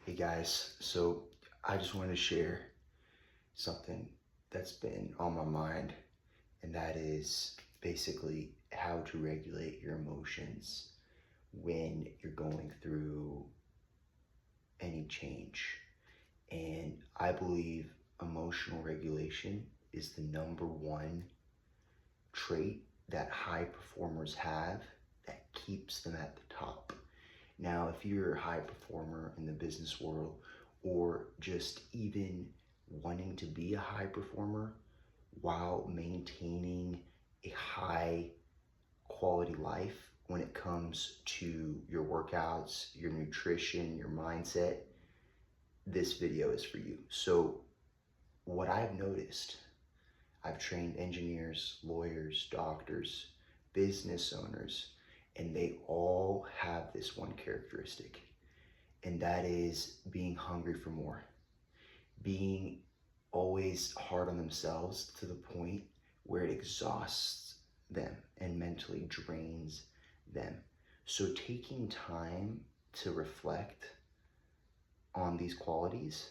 Hey guys, so I just wanted to share something that's been on my mind, and that is basically how to regulate your emotions when you're going through any change. And I believe emotional regulation is the number one trait that high performers have that keeps them at the top. Now, if you're a high performer in the business world or just even wanting to be a high performer while maintaining a high quality life when it comes to your workouts, your nutrition, your mindset, this video is for you. So what I've noticed, I've trained engineers, lawyers, doctors, business owners, and they all have this one characteristic, and that is being hungry for more, being always hard on themselves to the point where it exhausts them and mentally drains them. So taking time to reflect on these qualities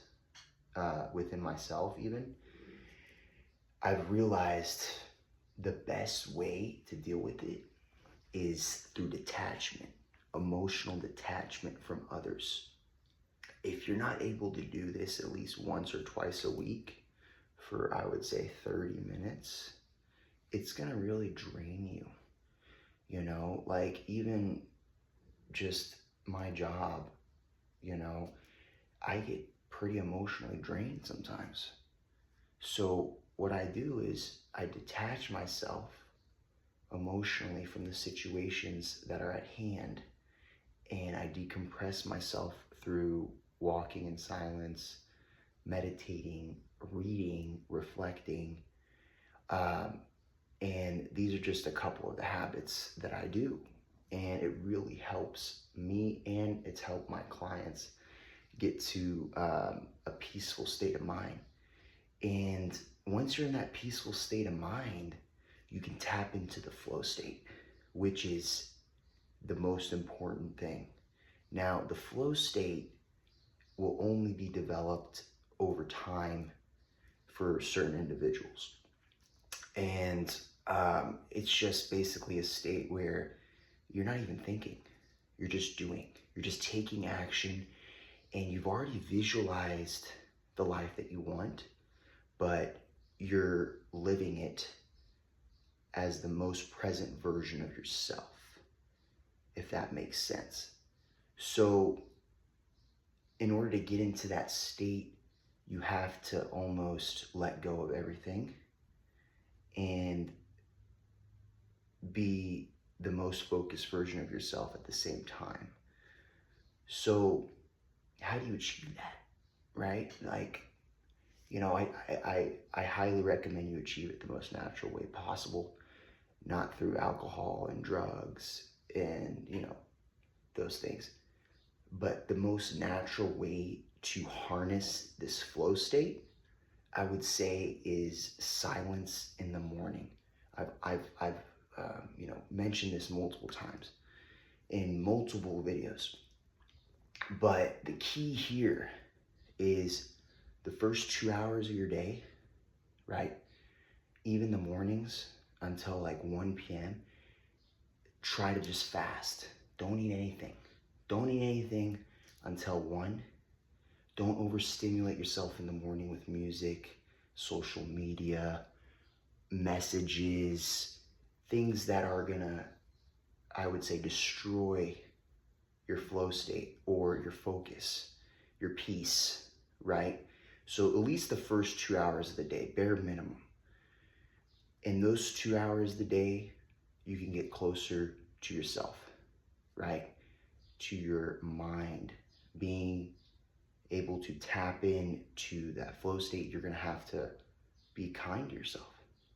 within myself even, I've realized the best way to deal with it is through detachment, emotional detachment from others. If you're not able to do this at least once or twice a week for, I would say, 30 minutes, it's gonna really drain you. Like even just my job, I get pretty emotionally drained sometimes. So what I do is I detach myself emotionally from the situations that are at hand, and I decompress myself through walking in silence, meditating, reading, reflecting. And these are just a couple of the habits that I do. And it really helps me, and it's helped my clients get to a peaceful state of mind. And once you're in that peaceful state of mind, you can tap into the flow state, which is the most important thing. Now, the flow state will only be developed over time for certain individuals. And it's just basically a state where you're not even thinking, you're just doing, you're just taking action, and you've already visualized the life that you want, but you're living it as the most present version of yourself, if that makes sense. So in order to get into that state, you have to almost let go of everything and be the most focused version of yourself at the same time. So how do you achieve that, right? Like, I highly recommend you achieve it the most natural way possible, not through alcohol and drugs and, those things. But the most natural way to harness this flow state, I would say, is silence in the morning. I've mentioned this multiple times in multiple videos. But the key here is the first 2 hours of your day, right? Even the mornings until like 1 p.m., try to just fast. Don't eat anything. Don't eat anything until 1. Don't overstimulate yourself in the morning with music, social media, messages, things that are gonna, I would say, destroy your flow state or your focus, your peace, right? So at least the first 2 hours of the day, bare minimum. In those 2 hours of the day, you can get closer to yourself, right? To your mind, being able to tap into that flow state. You're gonna have to be kind to yourself.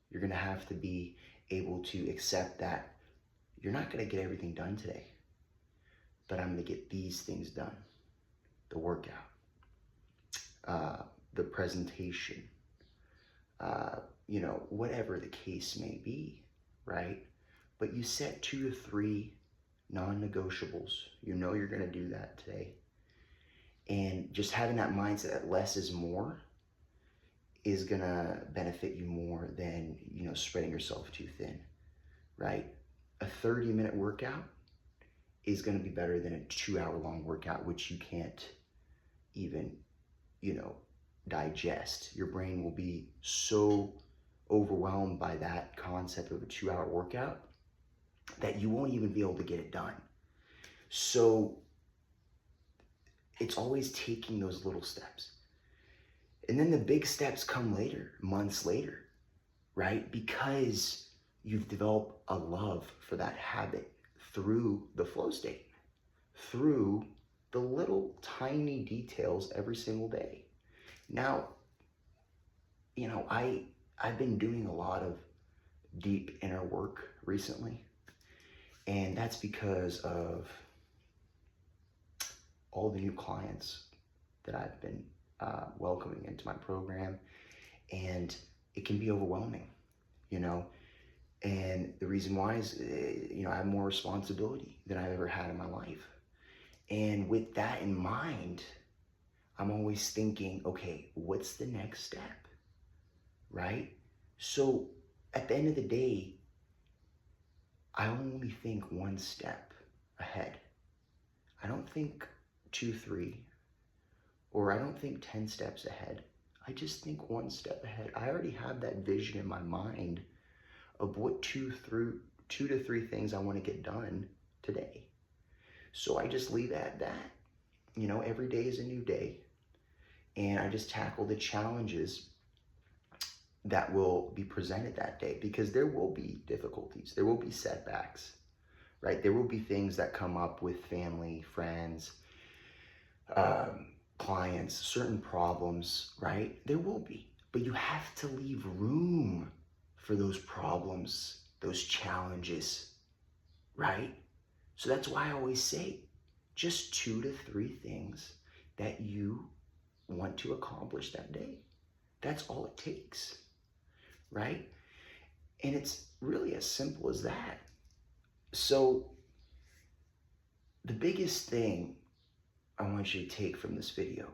You're gonna have to be able to accept that you're not gonna get everything done today, but I'm gonna get these things done. The workout, the presentation, whatever the case may be, right? But you set 2 to 3 non-negotiables. You know you're gonna do that today. And just having that mindset that less is more is gonna benefit you more than, spreading yourself too thin, right? A 30-minute workout is gonna be better than a 2-hour long workout, which you can't even, digest. Your brain will be so overwhelmed by that concept of a 2-hour workout that you won't even be able to get it done. So it's always taking those little steps. And then the big steps come later, months later, right? Because you've developed a love for that habit through the flow state, through the little tiny details every single day. Now, I've been doing a lot of deep inner work recently, and that's because of all the new clients that I've been welcoming into my program, and it can be overwhelming, and the reason why is, I have more responsibility than I've ever had in my life. And with that in mind, I'm always thinking, okay, what's the next step, right? So at the end of the day, I only think one step ahead. I don't think 2, 3, or I don't think 10 steps ahead. I just think one step ahead. I already have that vision in my mind of what 2 to 3 things I want to get done today. So I just leave it at that. Every day is a new day. And I just tackle the challenges that will be presented that day, because there will be difficulties. There will be setbacks, right? There will be things that come up with family, friends, clients, certain problems, right? There will be. But you have to leave room for those problems, those challenges, right? So that's why I always say just 2 to 3 things that you want to accomplish that day. That's all it takes, right? And it's really as simple as that. So the biggest thing I want you to take from this video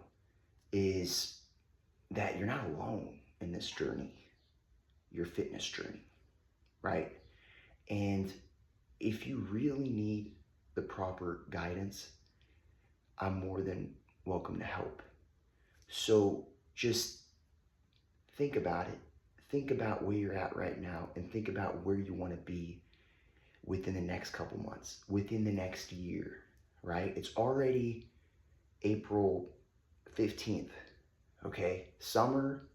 is that you're not alone in this journey, your fitness journey, right? And if you really need the proper guidance, I'm more than welcome to help. So just think about it. Think about where you're at right now, and think about where you want to be within the next couple months, within the next year, right? It's already April 15th, okay? Summer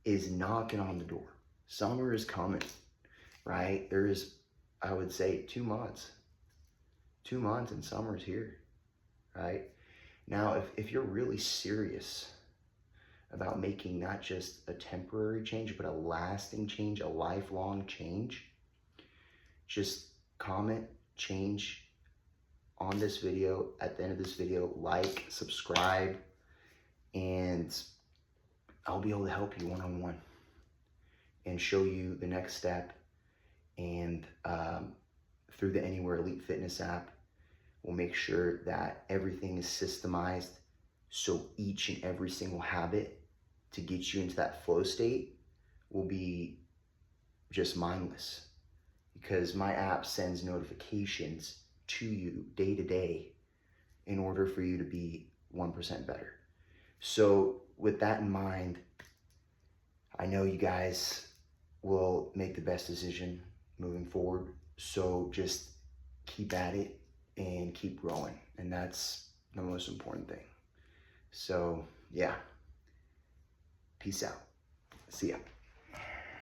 is knocking on the door. Summer is coming, right? There is, I would say, 2 months. 2 months and summer's here, right? Now, if you're really serious about making not just a temporary change, but a lasting change, a lifelong change, just comment change on this video. At the end of this video, like, subscribe, and I'll be able to help you one-on-one and show you the next step. And through the Anywhere Elite Fitness app, we'll make sure that everything is systemized, so each and every single habit to get you into that flow state will be just mindless, because my app sends notifications to you day to day in order for you to be 1% better. So with that in mind, I know you guys will make the best decision moving forward. So just keep at it and keep growing. And that's the most important thing. So yeah, peace out. See ya.